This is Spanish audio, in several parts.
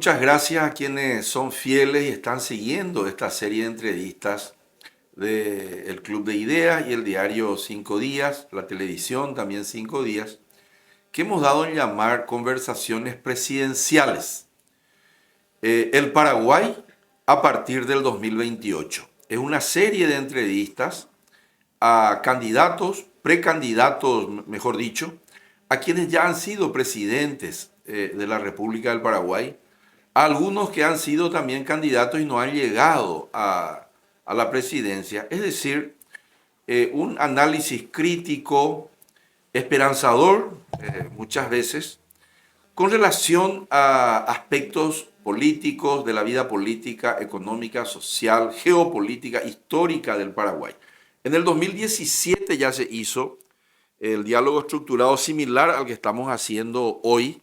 Muchas gracias a quienes son fieles y están siguiendo esta serie de entrevistas del Club de Ideas y el diario 5 Días, la televisión también 5 Días, que hemos dado en llamar conversaciones presidenciales. El Paraguay a partir del 2028. Es una serie de entrevistas a candidatos, precandidatos, mejor dicho, a quienes ya han sido presidentes de la República del Paraguay, a algunos que han sido también candidatos y no han llegado a la presidencia. Es decir, un análisis crítico, esperanzador, muchas veces, con relación a aspectos políticos de la vida política, económica, social, geopolítica, histórica del Paraguay. En el 2017 ya se hizo el diálogo estructurado similar al que estamos haciendo hoy.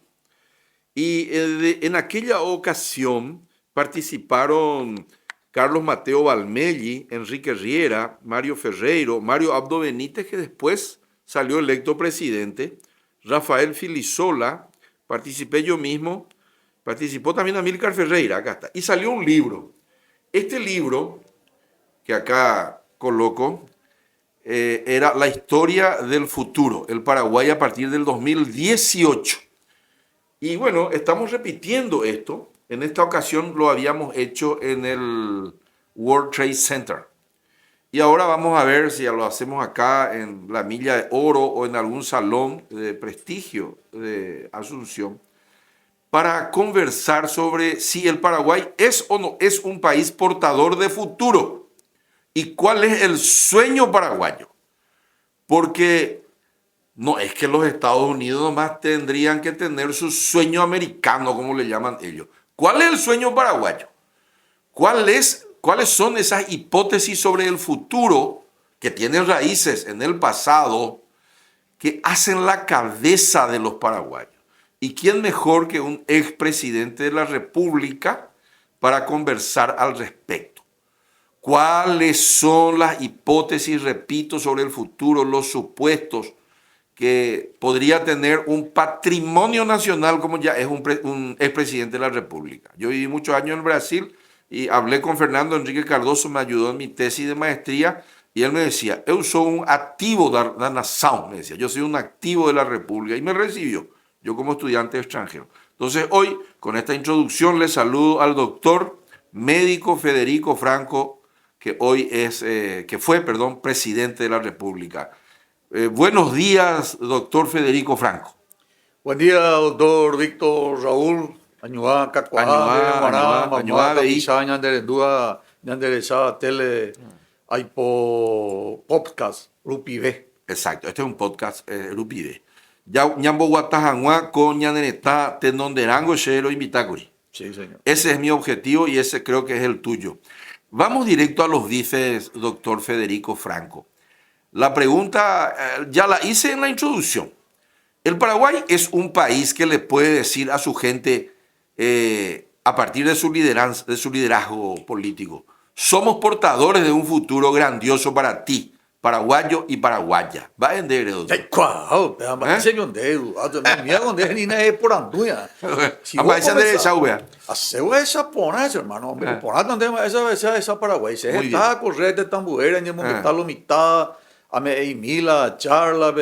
Y en aquella ocasión participaron Carlos Mateo Valmelli, Enrique Riera, Mario Ferreiro, Mario Abdo Benítez, que después salió electo presidente, Rafael Filisola, participé yo mismo, participó también Amílcar Ferreira, acá está, y salió un libro. Este libro, que acá coloco, era La historia del futuro, el Paraguay a partir del 2018. Y bueno, estamos repitiendo esto. En esta ocasión lo habíamos hecho en el World Trade Center. Y ahora vamos a ver si lo hacemos acá en la Milla de Oro o en algún salón de prestigio de Asunción, para conversar sobre si el Paraguay es o no es un país portador de futuro y cuál es el sueño paraguayo. Porque no es que los Estados Unidos nomás tendrían que tener su sueño americano, como le llaman ellos. ¿Cuál es el sueño paraguayo? ¿Cuáles son esas hipótesis sobre el futuro que tienen raíces en el pasado que hacen la cabeza de los paraguayos? ¿Y quién mejor que un expresidente de la República para conversar al respecto? ¿Cuáles son las hipótesis, repito, sobre el futuro, los supuestos que podría tener un patrimonio nacional como ya es un expresidente de la República? Yo viví muchos años en Brasil y hablé con Fernando Enrique Cardoso, me ayudó en mi tesis de maestría, y él me decía, yo soy un activo de la nación, me decía, yo soy un activo de la República, y me recibió, yo como estudiante extranjero. Entonces hoy, con esta introducción, le saludo al doctor médico Federico Franco, que hoy fue presidente de la República. Buenos días, doctor Federico Franco. Buen día, doctor Víctor Raúl. Añuá, Cacuá, Maná, Mamá, Capizá, Ñanderendúa, Ñanderezá, Tele, Aipo, Podcast, Rupivé. Exacto, este es un podcast Rupivé. Ya Ñambo Guatajanguá con Ñaneretá, Tenonderango, Shelo y Mitacuri. Sí, señor. Ese es mi objetivo y ese creo que es el tuyo. Vamos directo a los bifes, doctor Federico Franco. La pregunta ya la hice en la introducción. El Paraguay es un país que le puede decir a su gente, a partir de su liderazgo político, somos portadores de un futuro grandioso para ti, paraguayo y paraguaya. Va a vender, doctor. Cuau, señor Dedo, mira donde ni nada es por anduya. Haceu esa ponas, hermano, ponas donde esa Paraguay, se está correcta tambuera, ni hemos que estar lo mitad. A Mila, charla,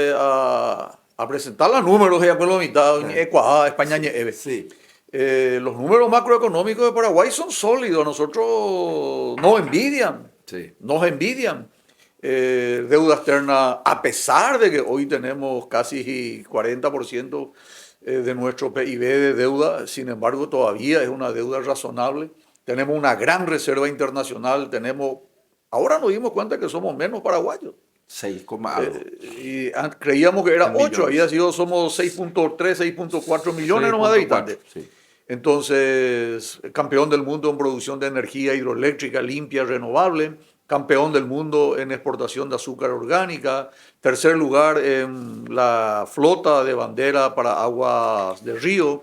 a presentar los números, ya con la mitad, España, sí. Los números macroeconómicos de Paraguay son sólidos, nosotros nos envidian, sí. Nos envidian. Deuda externa, a pesar de que hoy tenemos casi 40% de nuestro PIB de deuda, sin embargo todavía es una deuda razonable, tenemos una gran reserva internacional, ahora nos dimos cuenta que somos menos paraguayos. 6, algo. Y creíamos que era 8, somos 6.3, 6.4 millones nomás de habitantes. Sí. Entonces, campeón del mundo en producción de energía hidroeléctrica limpia, renovable, campeón del mundo en exportación de azúcar orgánica, tercer lugar en la flota de bandera para aguas de río,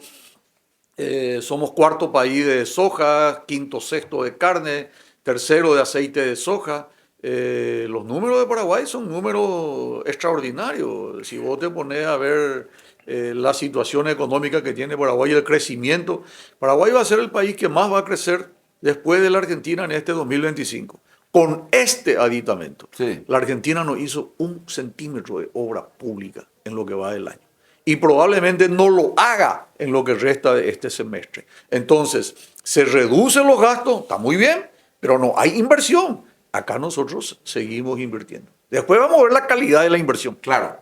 somos cuarto país de soja, quinto, sexto de carne, tercero de aceite de soja, Los números de Paraguay son números extraordinarios. Si vos te pones a ver la situación económica que tiene Paraguay y el crecimiento, Paraguay va a ser el país que más va a crecer después de la Argentina en este 2025. Con este aditamento, Sí. la Argentina no hizo 1 centímetro de obra pública en lo que va del año. Y probablemente no lo haga en lo que resta de este semestre. Entonces, se reducen los gastos, está muy bien, pero no hay inversión. Acá nosotros seguimos invirtiendo. Después vamos a ver la calidad de la inversión. Claro.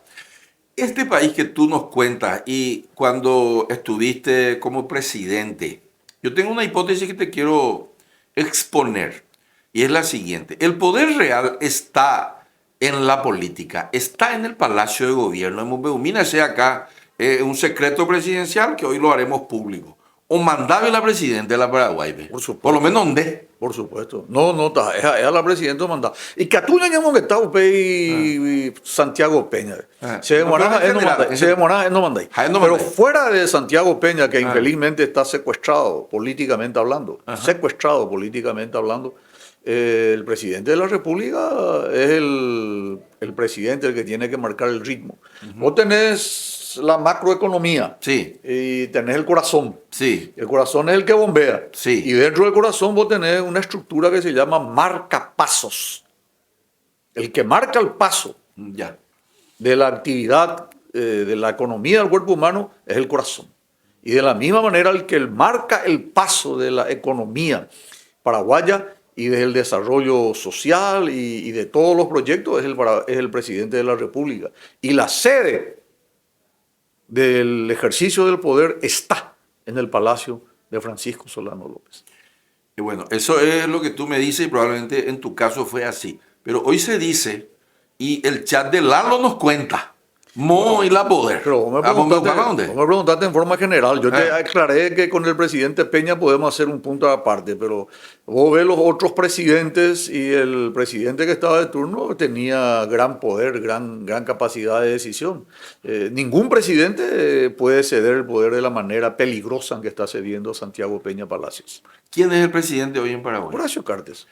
Este país que tú nos cuentas y cuando estuviste como presidente, yo tengo una hipótesis que te quiero exponer y es la siguiente. El poder real está en la política, está en el Palacio de Gobierno. Mírase acá un secreto presidencial que hoy lo haremos público. O mandaba la presidenta de la Paraguay. Por supuesto. Por lo menos ¿dónde? Por supuesto. No, es a la presidenta mandada. Y que a tú ya hemos estado y Santiago Peña. Se demoraba en no mandar. Pero fuera de Santiago Peña, que infelizmente está secuestrado políticamente hablando, el presidente de la República es el presidente el que tiene que marcar el ritmo. Vos tenés la macroeconomía, sí, y tenés el corazón. Sí. El corazón es el que bombea. Sí. Y dentro del corazón vos tenés una estructura que se llama marcapasos. El que marca el paso ya. de la actividad, de la economía del cuerpo humano, es el corazón. Y de la misma manera, el que marca el paso de la economía paraguaya y del desarrollo social y de todos los proyectos es el presidente de la República. Y la sede del ejercicio del poder está en el Palacio de Francisco Solano López. Y bueno, eso es lo que tú me dices y probablemente en tu caso fue así. Pero hoy se dice, y el chat de Lalo nos cuenta, Mo y la poder. Pero vos me preguntaste en forma general. Yo te aclaré que con el presidente Peña podemos hacer un punto aparte, pero vos ves los otros presidentes y el presidente que estaba de turno tenía gran poder, gran capacidad de decisión. Ningún presidente puede ceder el poder de la manera peligrosa en que está cediendo Santiago Peña Palacios. ¿Quién es el presidente hoy en Paraguay? Horacio Cartes.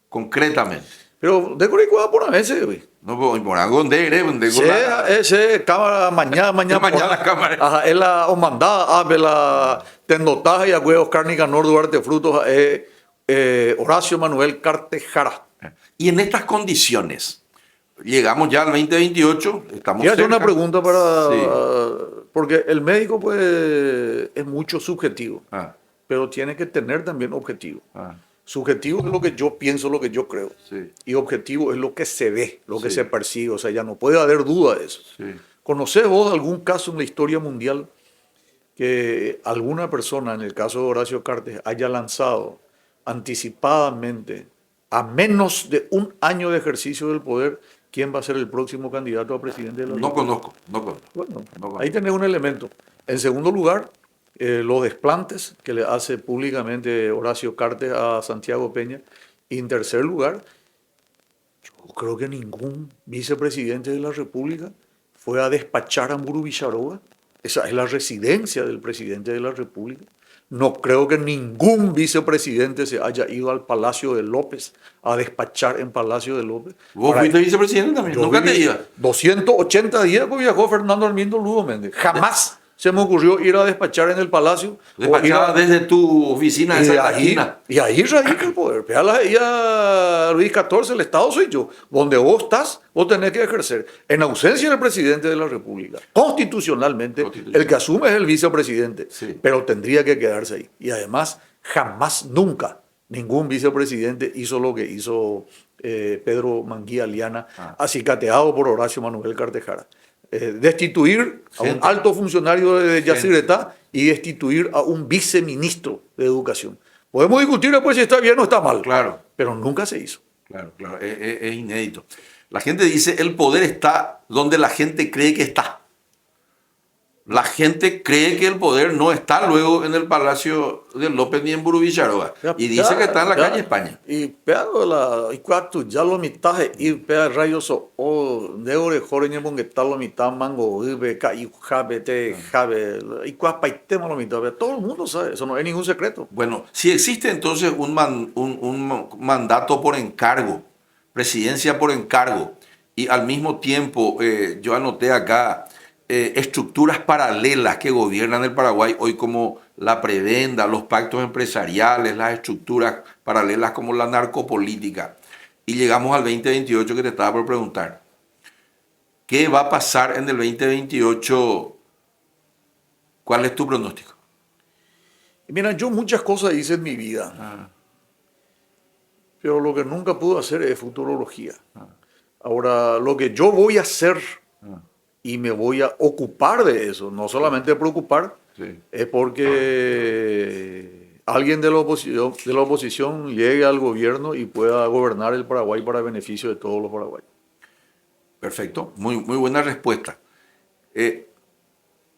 Concretamente. Pero de Coricua por a veces, güey. No, por algo ese cámara mañana cámara. Ajá, es la omandada, la tendotaja y agüe Oscar Nicanor Duarte Frutos, Horacio Manuel Cartejara. Y en estas condiciones, llegamos ya al 2028, estamos Quiero hacer cerca. una pregunta Sí. porque el médico pues es mucho subjetivo, pero tiene que tener también objetivo. Subjetivo es lo que yo pienso, lo que yo creo. Sí. Y objetivo es lo que se ve, lo que se percibe. O sea, ya no puede haber duda de eso. Sí. ¿Conocés vos algún caso en la historia mundial que alguna persona, en el caso de Horacio Cartes, haya lanzado anticipadamente, a menos de un año de ejercicio del poder, quién va a ser el próximo candidato a presidente de la República? No conozco. Bueno, ahí tenés un elemento. En segundo lugar, los desplantes que le hace públicamente Horacio Cartes a Santiago Peña. Y en tercer lugar, yo creo que ningún vicepresidente de la República fue a despachar a Muru Villarroga. Esa es la residencia del presidente de la República. No creo que ningún vicepresidente se haya ido al Palacio de López a despachar en Palacio de López. ¿Vos fuiste vicepresidente también? ¿Nunca te ibas? 280 días que viajó Fernando Armindo Lugo Méndez. Jamás se me ocurrió ir a despachar en el Palacio. Despachaba desde tu oficina de esa esquina. Y ahí radica el poder. Pégala ahí a Luis XIV, el Estado soy yo. Donde vos estás, vos tenés que ejercer. En ausencia del presidente de la República. Constitucionalmente, el que asume es el vicepresidente. Sí. Pero tendría que quedarse ahí. Y además, jamás, nunca, ningún vicepresidente hizo lo que hizo Pedro Manguía Liana, acicateado por Horacio Manuel Cartejara. Destituir a un alto funcionario de Yacyretá y destituir a un viceministro de Educación. Podemos discutir después si está bien o está mal, claro, pero nunca se hizo. Claro, es inédito. La gente dice, el poder está donde la gente cree que está. La gente cree que el poder no está luego en el Palacio de López ni en Muru Villarroga. Y dice que está en la calle España. Y pero y cuatro ya lo mitad y pero rayos o de orejore ni que está lo mitad mango y jabete jabe y cuatro paitema lo mitad. Todo el mundo sabe, eso no es ningún secreto. Bueno, si existe entonces un mandato por encargo presidencia por encargo, y al mismo tiempo yo anoté acá estructuras paralelas que gobiernan el Paraguay hoy, como la prebenda, los pactos empresariales, las estructuras paralelas como la narcopolítica. Y llegamos al 2028 que te estaba por preguntar. ¿Qué va a pasar en el 2028? ¿Cuál es tu pronóstico? Mira, yo muchas cosas hice en mi vida, pero lo que nunca pude hacer es futurología. Ahora, lo que yo voy a hacer y me voy a ocupar de eso, no solamente preocupar, es porque alguien de la oposición llegue al gobierno y pueda gobernar el Paraguay para beneficio de todos los paraguayos. Perfecto, muy buena respuesta. ¿Qué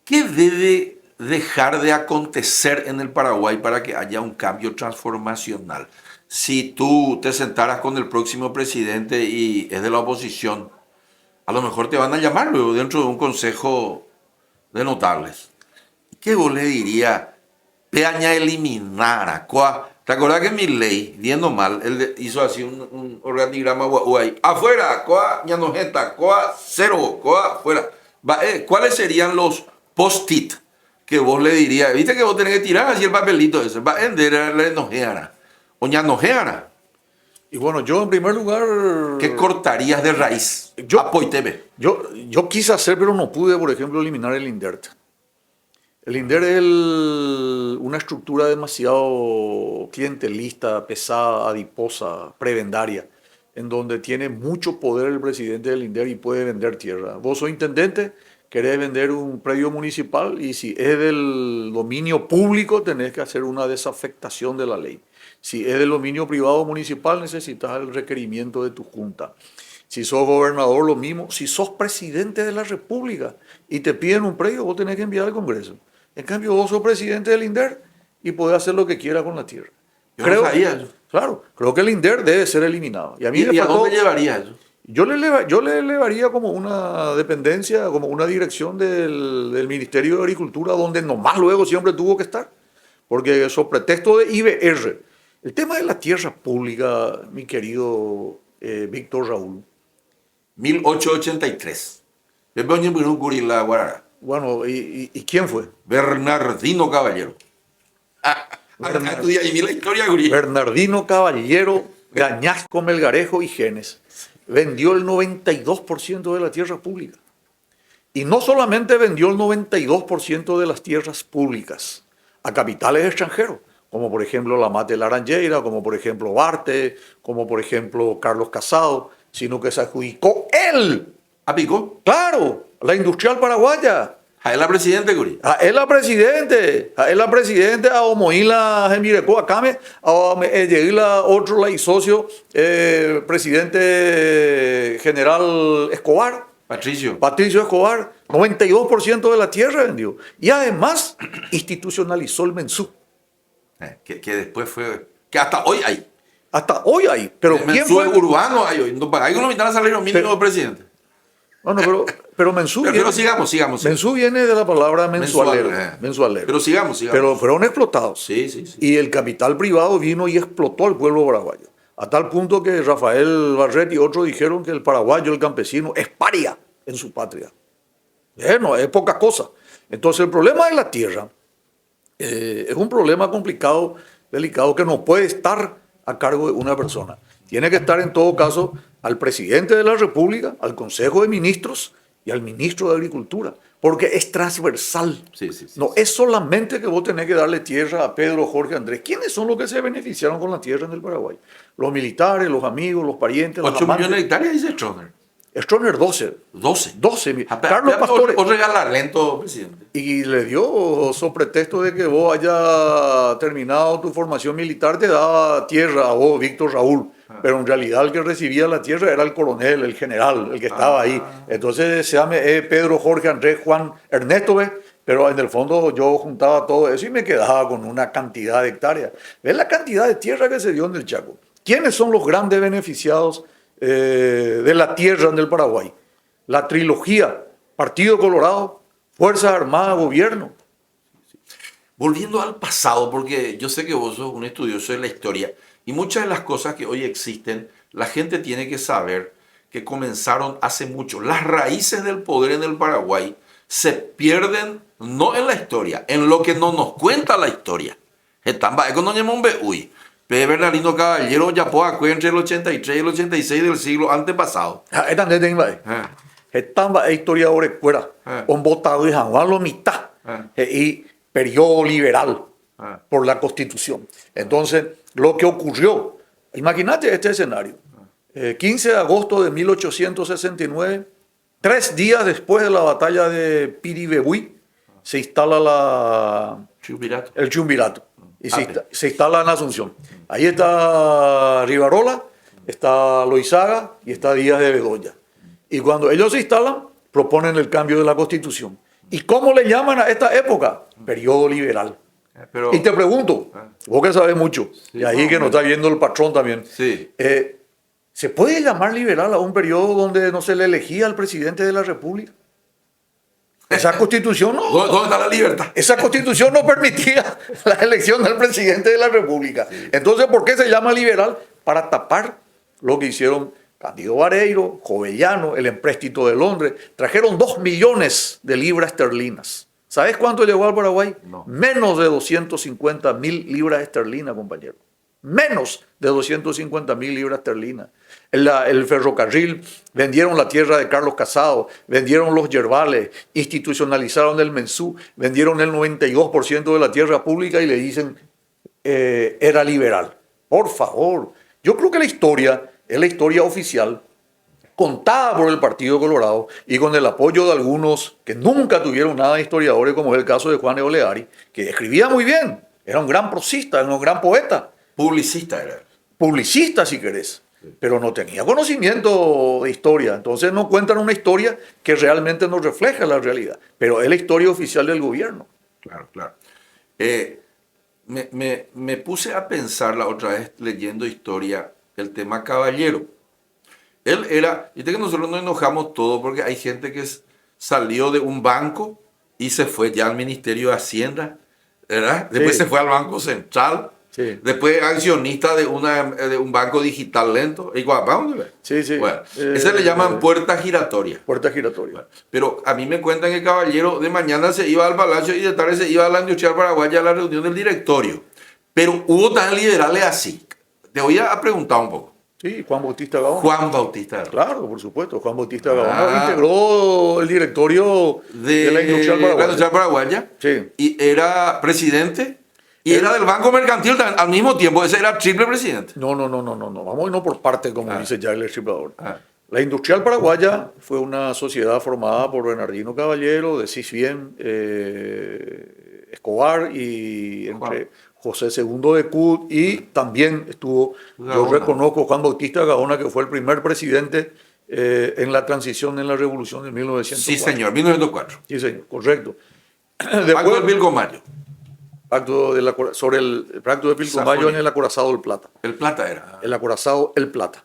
debe dejar de acontecer en el Paraguay para que haya un cambio transformacional? Si tú te sentaras con el próximo presidente y es de la oposición, a lo mejor te van a llamar luego dentro de un consejo de notables. ¿Qué vos le dirías? Peaña eliminara. ¿Te acordás que Milei, viendo mal, él hizo así un organigrama guay? Afuera, ñanojeta, cero, afuera. ¿Cuáles serían los post-it que vos le dirías? Viste que vos tenés que tirar así el papelito ese. Va a ender la enojera. O ñanojera. Y bueno, yo en primer lugar... ¿Qué cortarías de raíz? Yo quise hacer, pero no pude, por ejemplo, eliminar el INDERT. El INDER es una estructura demasiado clientelista, pesada, adiposa, prebendaria, en donde tiene mucho poder el presidente del INDER y puede vender tierra. Vos sos intendente, querés vender un predio municipal y si es del dominio público tenés que hacer una desafectación de la ley. Si es del dominio privado municipal necesitas el requerimiento de tu junta. Si sos gobernador, lo mismo. Si sos presidente de la República y te piden un predio, vos tenés que enviar al Congreso. En cambio, vos sos presidente del INDER y podés hacer lo que quieras con la tierra. Yo no sabía eso. Claro, creo que el INDER debe ser eliminado. ¿Y a dónde llevaría eso? Yo le elevaría como una dependencia, como una dirección del Ministerio de Agricultura, donde nomás luego siempre tuvo que estar. Porque sobre pretexto de IBR. El tema de la tierra pública, mi querido Víctor Raúl. 1883. Bueno, ¿y quién fue? Bernardino Caballero. Bernardino Caballero, Gañasco, Melgarejo y Genes. Vendió el 92% de la tierra pública. Y no solamente vendió el 92% de las tierras públicas a capitales extranjeros, como por ejemplo la Mate Laranjeira, como por ejemplo Barte, como por ejemplo Carlos Casado, sino que se adjudicó él. ¿A Pico? Claro, la industrial paraguaya. ¿A él la presidente, Guri? A él la presidente, a Omoíla Gemireco, a Came, a Yeguila otro y socio, presidente general Escobar. Patricio Escobar, 92% de la tierra vendió. Y además institucionalizó el Mensú. Que después fue, que hasta hoy hay. Hasta hoy hay. Pero el Mensú es urbano hay hoy. No pagáis con la mitad del salario mínimo del presidente. Bueno, pero Mensú pero sigamos. Mensú viene de la palabra mensualero. Pero sigamos. Pero fueron explotados. Sí. Y el capital privado vino y explotó al pueblo paraguayo. A tal punto que Rafael Barret y otros dijeron que el paraguayo, el campesino, es paria en su patria. No es poca cosa. Entonces el problema de la tierra es un problema complicado, delicado, que no puede estar a cargo de una persona. Tiene que estar en todo caso al presidente de la República, al Consejo de Ministros y al ministro de Agricultura, porque es transversal. Sí. No es solamente que vos tenés que darle tierra a Pedro, Jorge, Andrés. ¿Quiénes son los que se beneficiaron con la tierra en el Paraguay? Los militares, los amigos, los parientes, los 8 millones de hectáreas, dice Stroner. Stroner 12. 12. Carlos Pastore. O regalar lento, presidente. Y le dio, sobre pretexto de que vos hayas terminado tu formación militar, te daba tierra a vos, Víctor Raúl. Pero en realidad el que recibía la tierra era el coronel, el general, el que estaba ahí. Entonces se llama Pedro, Jorge, Andrés, Juan, Ernesto, pero en el fondo yo juntaba todo eso y me quedaba con una cantidad de hectáreas. ¿Ves la cantidad de tierra que se dio en el Chaco? ¿Quiénes son los grandes beneficiados de la tierra en el Paraguay? La trilogía, Partido Colorado, Fuerzas Armadas, Gobierno. Volviendo al pasado, porque yo sé que vos sos un estudioso de la historia, Y muchas de las cosas que hoy existen, la gente tiene que saber que comenzaron hace mucho. Las raíces del poder en el Paraguay se pierden no en la historia, en lo que no nos cuenta la historia. Estamba economía uy. P. Bernardino Caballero ya puede entre el 83 y el 86 del siglo antepasado. Estamba historiadores fuera, un votado de San Juan lo mitad y periodo liberal por la Constitución. Entonces, lo que ocurrió, imagínate este escenario, 15 de agosto de 1869, 3 días después de la batalla de Piribebuy, se instala el Triunvirato y se instala en Asunción. Ahí está Rivarola, está Loizaga y está Díaz de Bedoya. Y cuando ellos se instalan, proponen el cambio de la Constitución. ¿Y cómo le llaman a esta época? Periodo liberal. Y te pregunto, vos que sabes mucho, sí, y ahí que nos está viendo el patrón también, sí. ¿Se puede llamar liberal a un periodo donde no se le elegía al presidente de la República? Esa constitución no... ¿Dónde está la libertad? Esa constitución no permitía la elección del presidente de la República. Sí. Entonces, ¿por qué se llama liberal? Para tapar lo que hicieron Cándido Vareiro, Jovellano, el empréstito de Londres. Trajeron 2 millones de libras esterlinas. ¿Sabes cuánto llegó al Paraguay? No. Menos de 250.000 libras esterlinas, compañero. Menos de 250.000 libras esterlinas. El ferrocarril, vendieron la tierra de Carlos Casado, vendieron los yerbales, institucionalizaron el mensú, vendieron el 92% de la tierra pública y le dicen era liberal. Por favor, yo creo que la historia es la historia oficial contada por el Partido Colorado y con el apoyo de algunos que nunca tuvieron nada de historiadores, como es el caso de Juan Oleari, que escribía muy bien, era un gran prosista, era un gran poeta. Publicista era. Publicista, si querés, pero no tenía conocimiento de historia. Entonces no cuentan una historia que realmente no refleja la realidad, pero es la historia oficial del gobierno. Claro, claro. Me puse a pensar la otra vez leyendo historia el tema Caballero. Él era, viste que nosotros nos enojamos todo porque hay gente que salió de un banco y se fue ya al Ministerio de Hacienda, ¿verdad? Después se fue al Banco Central. Sí. Después accionista de un banco digital lento. Igual, ¿dónde? Sí, sí. Bueno, ese le llaman puerta giratoria. Puerta giratoria. Bueno, pero a mí me cuentan que el Caballero de mañana se iba al Palacio y de tarde se iba a la Industrial Paraguaya a la reunión del directorio. Pero hubo tan liberales así. Te voy a preguntar un poco. Sí, Juan Bautista Gaona. Juan Bautista Gaona. Claro, por supuesto. Juan Bautista Gaona integró el directorio de la Industrial Paraguaya. La Industrial Paraguaya. Sí. Y era presidente. Y era del Banco Mercantil al mismo tiempo. Ese era triple presidente. No. Vamos no por parte, como dice Jack el Estripador. La Industrial Paraguaya fue una sociedad formada por Bernardino Caballero, decís bien, Escobar y entre José II de Cud, y también estuvo, yo reconozco, Juan Bautista Gaona, que fue el primer presidente en la transición en la revolución de 1904. Sí, señor, 1904. Sí, señor, correcto. Pacto del Pilcomayo. Sobre el pacto de Pilcomayo en el acorazado El Plata. El Plata era. El acorazado El Plata.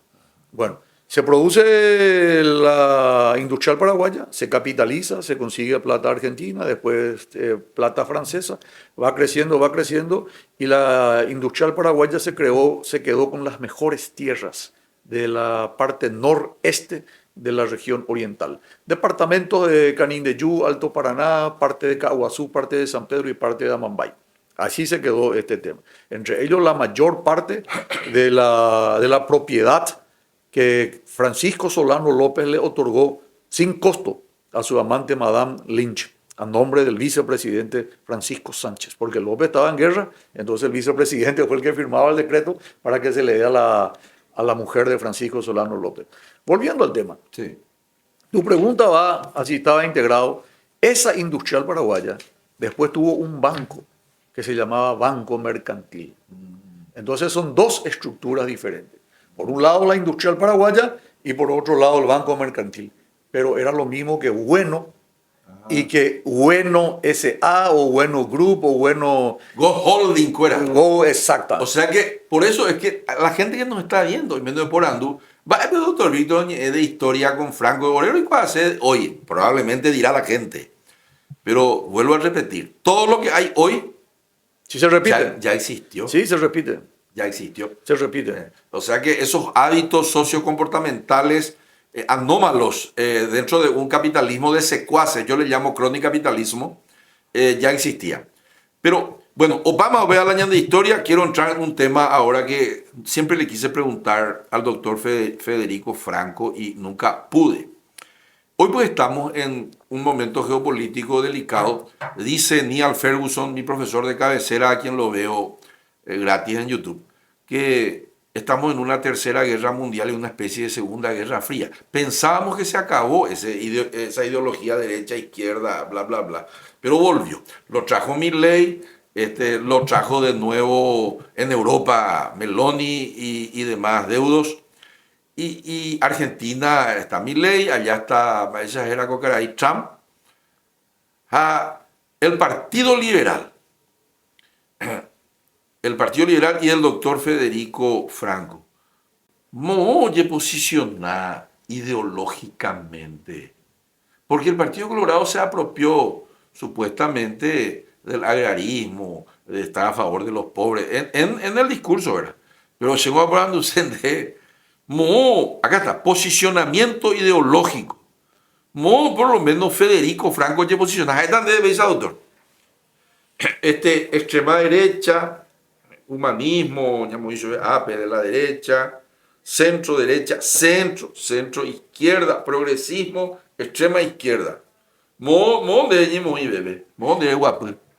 Bueno, se produce la Industrial Paraguaya, se capitaliza, se consigue plata argentina, después plata francesa, va creciendo y la Industrial Paraguaya se quedó con las mejores tierras de la parte noreste de la región oriental. Departamentos de Canindeyú, Alto Paraná, parte de Caguazú, parte de San Pedro y parte de Amambay. Así se quedó este tema. Entre ellos la mayor parte de la propiedad que Francisco Solano López le otorgó sin costo a su amante Madame Lynch, a nombre del vicepresidente Francisco Sánchez, porque López estaba en guerra, entonces el vicepresidente fue el que firmaba el decreto para que se le dé a la mujer de Francisco Solano López. Volviendo al tema, sí. Tu pregunta va a si estaba integrado. Esa Industrial Paraguaya después tuvo un banco que se llamaba Banco Mercantil. Entonces son dos estructuras diferentes. Por un lado la Industrial Paraguaya y por otro lado el Banco Mercantil. Pero era lo mismo que Bueno y que Bueno S.A. o Bueno Group o Bueno... Go Holding, fuera. Go, exacta. O sea que por eso es que la gente que nos está viendo y viendo por Andú va a ver doctor Víctor de historia con Franco de Bolero y va a hacer hoy. Probablemente dirá la gente. Pero vuelvo a repetir, todo lo que hay hoy sí se repite. Ya existió. Sí, se repite. ya existió. Se repite. O sea que esos hábitos sociocomportamentales anómalos dentro de un capitalismo de secuaces, yo le llamo cronicapitalismo, ya existían. Pero bueno, Obama, voy a la de historia, quiero entrar en un tema ahora que siempre le quise preguntar al doctor Federico Franco y nunca pude. Hoy pues estamos en un momento geopolítico delicado. Dice Neil Ferguson, mi profesor de cabecera, a quien lo veo gratis en YouTube, que estamos en una tercera guerra mundial y una especie de segunda guerra fría. Pensábamos que se acabó esa ideología derecha-izquierda, bla, bla, bla, pero volvió. Lo trajo Milley, lo trajo de nuevo en Europa Meloni y demás deudos. Y Argentina está Milley, allá está, esa era Cocaray, Trump. El Partido Liberal. El Partido Liberal y el doctor Federico Franco. Oye, posicionar ideológicamente. Porque el Partido Colorado se apropió supuestamente del agrarismo, de estar a favor de los pobres, en el discurso, ¿verdad? Pero llegó hablando de acá está, posicionamiento ideológico. Por lo menos Federico Franco ya posiciona. ¿Están de veis, doctor? Extrema derecha, humanismo, ya hemos dicho, de la derecha, centro derecha, centro izquierda, progresismo, extrema izquierda.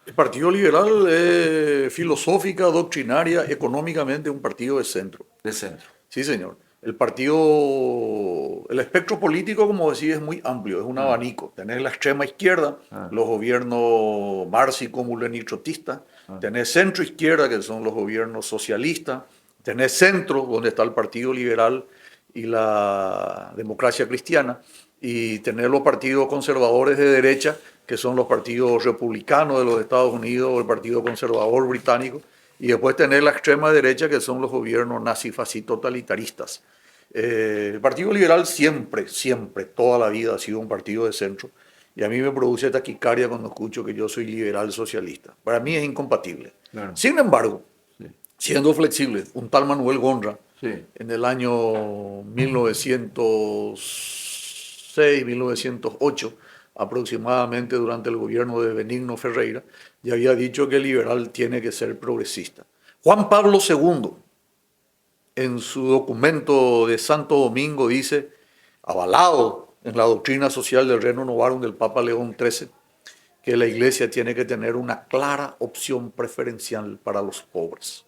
El Partido Liberal es filosófica, doctrinaria, económicamente un partido de centro. De centro. Sí, señor. El espectro político, como decía, es muy amplio, es un abanico. Tenés la extrema izquierda, los gobiernos márxico, mulenitrotistas. Tenés centro izquierda, que son los gobiernos socialistas. Tenés centro, donde está el Partido Liberal y la democracia cristiana. Y tenés los partidos conservadores de derecha, que son los partidos republicanos de los Estados Unidos o el Partido Conservador británico. Y después tener la extrema derecha, que son los gobiernos nazi-fascitotalitaristas. El Partido Liberal siempre, toda la vida ha sido un partido de centro. Y a mí me produce taquicardia cuando escucho que yo soy liberal socialista. Para mí es incompatible. Claro. Sin embargo, siendo flexible, un tal Manuel Gondra, en el año 1906, 1908, aproximadamente durante el gobierno de Benigno Ferreira, ya había dicho que el liberal tiene que ser progresista. Juan Pablo II, en su documento de Santo Domingo, dice, avalado en la doctrina social del Rerum Novarum del Papa León XIII, que la Iglesia tiene que tener una clara opción preferencial para los pobres.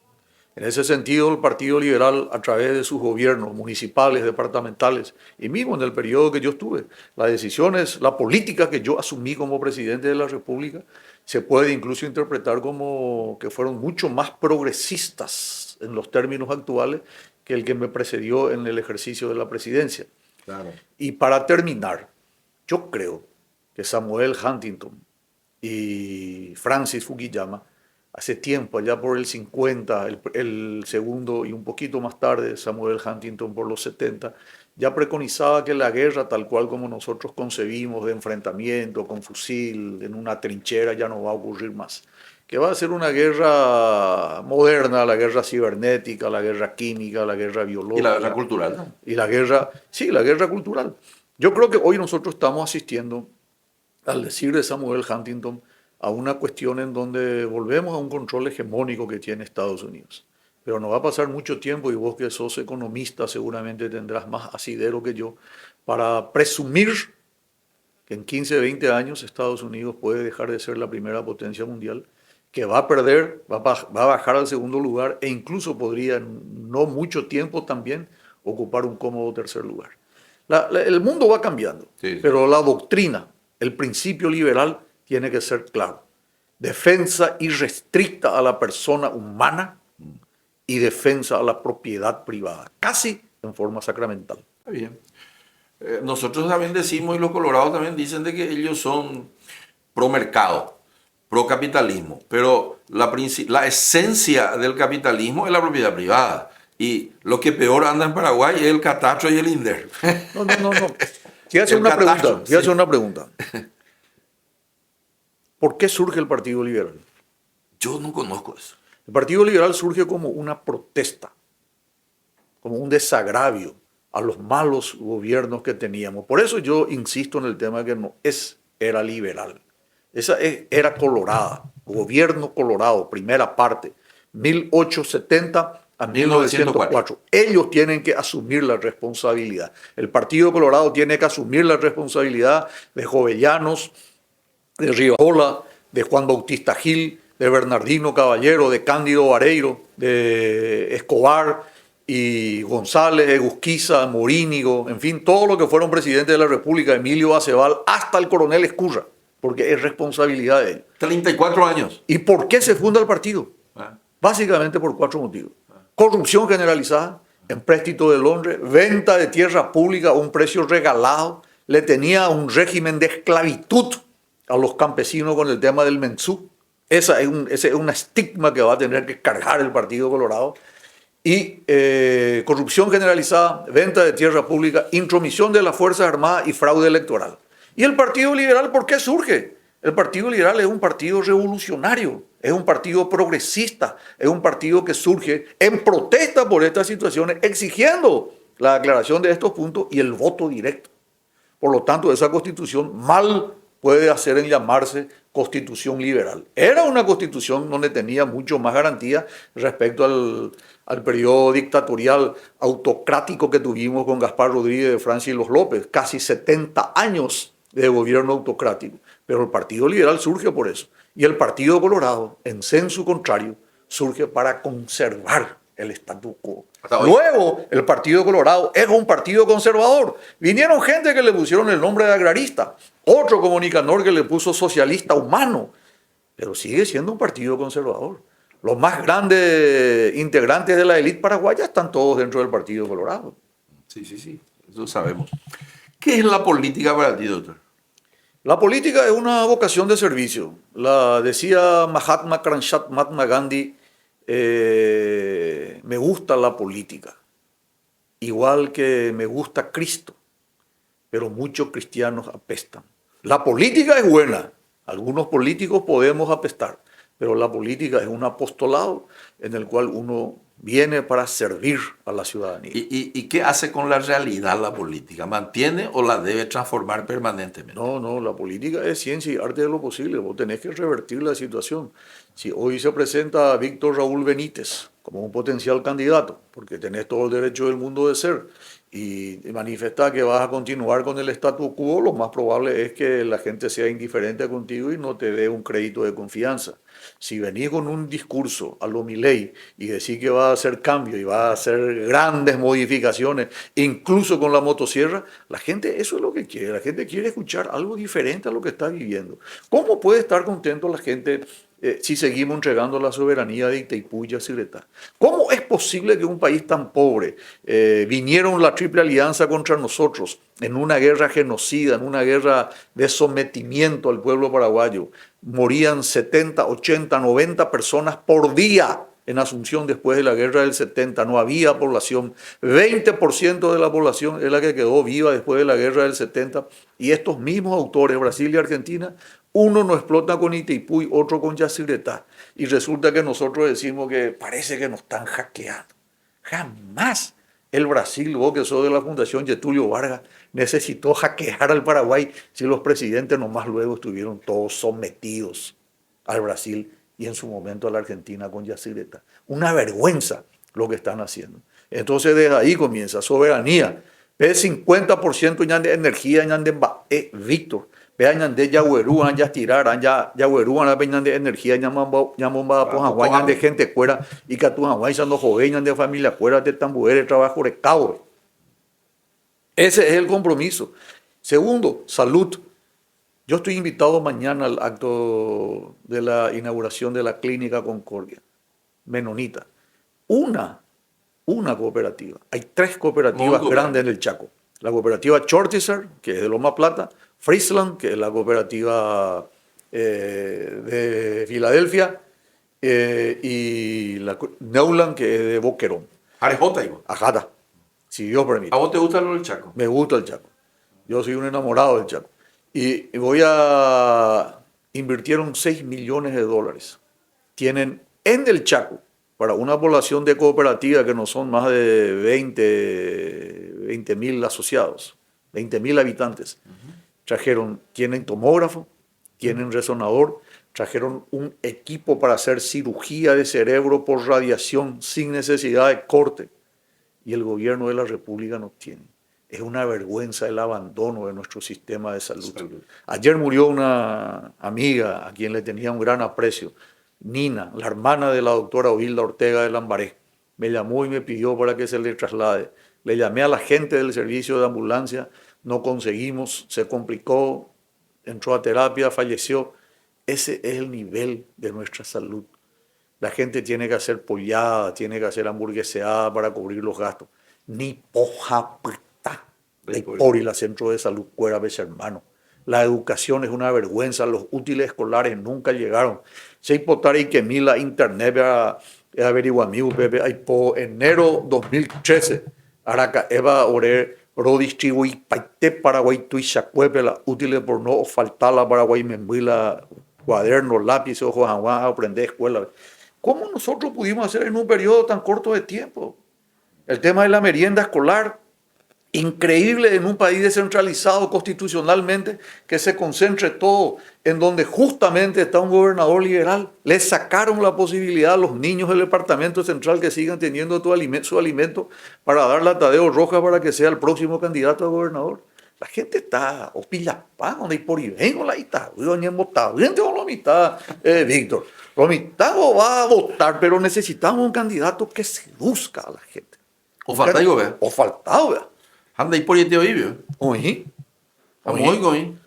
En ese sentido, el Partido Liberal, a través de sus gobiernos municipales, departamentales, y mismo en el periodo que yo estuve, las decisiones, la política que yo asumí como presidente de la República, se puede incluso interpretar como que fueron mucho más progresistas en los términos actuales que el que me precedió en el ejercicio de la presidencia. Claro. Y para terminar, yo creo que Samuel Huntington y Francis Fukuyama, hace tiempo, allá por el 50, el segundo y un poquito más tarde, Samuel Huntington por los 70, ya preconizaba que la guerra, tal cual como nosotros concebimos, de enfrentamiento con fusil, en una trinchera, ya no va a ocurrir más. Que va a ser una guerra moderna, la guerra cibernética, la guerra química, la guerra biológica. Y la guerra cultural, ¿no? Y la guerra, sí, la guerra cultural. Yo creo que hoy nosotros estamos asistiendo, al decir de Samuel Huntington, a una cuestión en donde volvemos a un control hegemónico que tiene Estados Unidos. Pero no va a pasar mucho tiempo, y vos que sos economista seguramente tendrás más asidero que yo, para presumir que en 15, 20 años Estados Unidos puede dejar de ser la primera potencia mundial, que va a perder, va a bajar al segundo lugar e incluso podría en no mucho tiempo también ocupar un cómodo tercer lugar. El mundo va cambiando, sí. Pero la doctrina, el principio liberal, tiene que ser claro. Defensa irrestricta a la persona humana y defensa a la propiedad privada, casi en forma sacramental. Está bien. Nosotros también decimos, y los colorados también dicen, de que ellos son pro mercado, pro capitalismo, pero la esencia del capitalismo es la propiedad privada. Y lo que peor anda en Paraguay es el catastro y el INDER. No. Quiero hacer una pregunta. ¿Por qué surge el Partido Liberal? Yo no conozco eso. El Partido Liberal surge como una protesta, como un desagravio a los malos gobiernos que teníamos. Por eso yo insisto en el tema que no es era liberal. Esa es era colorada, gobierno colorado, primera parte, 1870 a 1904. Ellos tienen que asumir la responsabilidad. El Partido Colorado tiene que asumir la responsabilidad de Jovellanos, de Rivarola, de Juan Bautista Gil, de Bernardino Caballero, de Cándido Vareiro, de Escobar y González, Egusquiza, Morínigo, en fin, todos los que fueron presidentes de la República, Emilio Acebal, hasta el coronel Escurra, porque es responsabilidad de él. 34 años. ¿Y por qué se funda el partido? Básicamente por 4 motivos. Corrupción generalizada, empréstito de Londres, venta de tierra pública a un precio regalado, le tenía un régimen de esclavitud a los campesinos con el tema del mensú. Ese es un estigma que va a tener que cargar el Partido Colorado. Y corrupción generalizada, venta de tierra pública, intromisión de las Fuerzas Armadas y fraude electoral. ¿Y el Partido Liberal por qué surge? El Partido Liberal es un partido revolucionario, es un partido progresista, es un partido que surge en protesta por estas situaciones, exigiendo la aclaración de estos puntos y el voto directo. Por lo tanto, esa constitución mal puede hacer en llamarse constitución liberal. Era una constitución donde tenía mucho más garantía respecto al periodo dictatorial autocrático que tuvimos con Gaspar Rodríguez de Francia y los López, casi 70 años de gobierno autocrático. Pero el Partido Liberal surge por eso. Y el Partido Colorado, en sensu contrario, surge para conservar el statu quo. Luego, el Partido Colorado es un partido conservador. Vinieron gente que le pusieron el nombre de agrarista, otro comunicador que le puso socialista humano, pero sigue siendo un partido conservador. Los más grandes integrantes de la élite paraguaya están todos dentro del Partido Colorado. Sí, eso sabemos. ¿Qué es la política para ti, doctor? La política es una vocación de servicio. La decía Mahatma Kranshat Mahatma Gandhi, me gusta la política, igual que me gusta Cristo, pero muchos cristianos apestan. La política es buena, algunos políticos podemos apestar, pero la política es un apostolado en el cual uno viene para servir a la ciudadanía. ¿Y qué hace con la realidad la política? ¿Mantiene o la debe transformar permanentemente? No, la política es ciencia y arte de lo posible. Vos tenés que revertir la situación. Si hoy se presenta a Víctor Raúl Benítez como un potencial candidato, porque tenés todo el derecho del mundo de ser, y manifiesta que vas a continuar con el statu quo, lo más probable es que la gente sea indiferente contigo y no te dé un crédito de confianza. Si venís con un discurso a lo Milei y decís que va a hacer cambio y va a hacer grandes modificaciones, incluso con la motosierra, la gente eso es lo que quiere. La gente quiere escuchar algo diferente a lo que está viviendo. ¿Cómo puede estar contento la gente si seguimos entregando la soberanía de Itaipú y Yacyretá? ¿Cómo es posible que un país tan pobre vinieron la Triple Alianza contra nosotros en una guerra genocida, en una guerra de sometimiento al pueblo paraguayo? Morían 70, 80, 90 personas por día en Asunción después de la guerra del 70. No había población. 20% de la población es la que quedó viva después de la guerra del 70. Y estos mismos autores, Brasil y Argentina, uno no explota con Itaipú y otro con Yacyretá. Y resulta que nosotros decimos que parece que nos están hackeando. Jamás el Brasil, vos que sos de la Fundación Getúlio Vargas, necesitó hackear al Paraguay si los presidentes nomás luego estuvieron todos sometidos al Brasil y en su momento a la Argentina con Yacyretá. Una vergüenza lo que están haciendo. Entonces desde ahí comienza soberanía. Ve 50% ya de energía ya de Víctor. Vean de Yaguerú, ya tirar, ya Yaguerú, ya de energía, ya bomba pojaguay, ya de gente fuera y que tu haguay ya no joven, de familia fuera, de tambuere, trabajo de cabo. Ese es el compromiso. Segundo, salud. Yo estoy invitado mañana al acto de la inauguración de la Clínica Concordia, menonita. Una cooperativa. Hay 3 cooperativas grandes en el Chaco. La cooperativa Chortizer, que es de Loma Plata, Friesland, que es la cooperativa de Filadelfia, y la Neuland, que es de Boquerón. Arejota, igual. Ajata, si Dios permite. ¿A vos te gusta lo del Chaco? Me gusta el Chaco. Yo soy un enamorado del Chaco. Y invirtieron $6 millones. Tienen en el Chaco, para una población de cooperativa que no son más de 20.000 asociados, 20.000 habitantes, tienen tomógrafo, tienen resonador, trajeron un equipo para hacer cirugía de cerebro por radiación sin necesidad de corte. Y el gobierno de la República no tiene. Es una vergüenza el abandono de nuestro sistema de salud. Ayer murió una amiga a quien le tenía un gran aprecio, Nina, la hermana de la doctora Ovilda Ortega de Lambaré. Me llamó y me pidió para que se le traslade. Le llamé a la gente del servicio de ambulancia, no conseguimos, se complicó, entró a terapia, falleció. Ese es el nivel de nuestra salud. La gente tiene que hacer pollada, tiene que hacer hamburgueseada para cubrir los gastos. Ni poja pita de por y la centro de salud cuera veces, hermano. La educación es una vergüenza, los útiles escolares nunca llegaron. Se hipotar y que la internet averiguamigo, Pepe, hay por enero 2013, Araca, Eva, Ore, rodistribuí paite Paraguay, tuichacuepe, la útiles por no faltar la Paraguay, membuila, cuadernos, lápices, ojos, a aprender escuela. ¿Cómo nosotros pudimos hacer en un periodo tan corto de tiempo? El tema de la merienda escolar, increíble en un país descentralizado constitucionalmente, que se concentre todo en donde justamente está un gobernador liberal. Le sacaron la posibilidad a los niños del departamento central que sigan teniendo su alimento para darle a Tadeo Rojas para que sea el próximo candidato a gobernador. La gente está opilapá, donde hay por ahí vengo la mitad, Víctor. La mitad va a votar, pero necesitamos un candidato que seduzca a la gente. O falta yo, ¿ve? O faltado, ¿ve? Anda y por ahí te oí, ¿ve? Oí. Oí.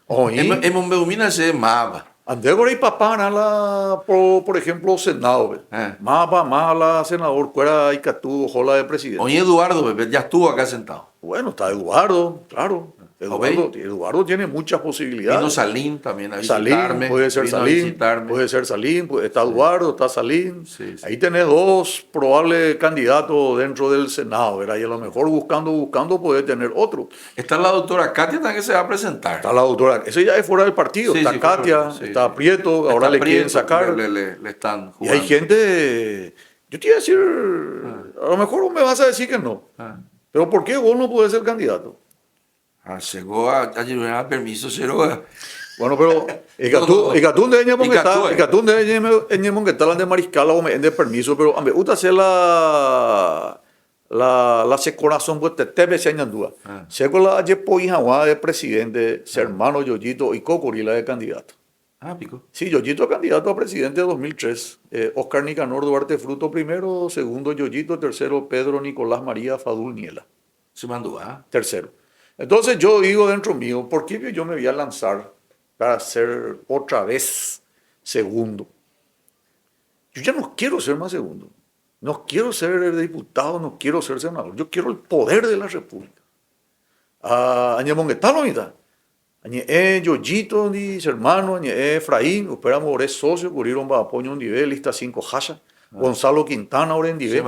Hemos beumina se mapa. Andé por ahí papá, por ejemplo, Senado, ¿ve? Mala, senador, cuera y Catú, jola de presidente. Oye, Eduardo, ¿ve? Ya estuvo acá sentado. Bueno, está Eduardo, claro. Eduardo tiene muchas posibilidades. Vino Salín también a visitarme. Puede ser Salín, está Eduardo, está Salín. Sí. Ahí tenés dos probables candidatos dentro del Senado, ¿verdad? Y a lo mejor buscando puede tener otro. Está la doctora Katia también que se va a presentar. Está la doctora, eso ya es fuera del partido. Está Katia, está Prieto, ahora le quieren sacar. Le están jugando. Y hay gente, yo te iba a decir, a lo mejor me vas a decir que no. Pero ¿por qué vos no podés ser candidato? Llegó a llevar permiso, cero. Bueno, pero Icatún de Ñemonguetala de Mariscal o de permiso, pero me gusta hacer la corazón pues te se añandúa. Se con la Yepoijagua de presidente, hermano Yoyito y Cocorila de candidato. Pico. Sí, Yoyito candidato a presidente de 2003. Oscar Nicanor Duarte Fruto primero, segundo Yoyito, tercero Pedro Nicolás María Fadul Niela. Se mandó, Tercero. Entonces yo digo dentro mío, ¿por qué yo me voy a lanzar para ser otra vez segundo? Yo ya no quiero ser más segundo. No quiero ser diputado, no quiero ser senador. Yo quiero el poder de la República. Añemonguetalo, mitad. Añe Yoyito, mis hermanos, añe Efraín, esperamos ahora socio, curieron para apoyo un nivel, lista 5 hasha. Gonzalo Quintana, Orendive.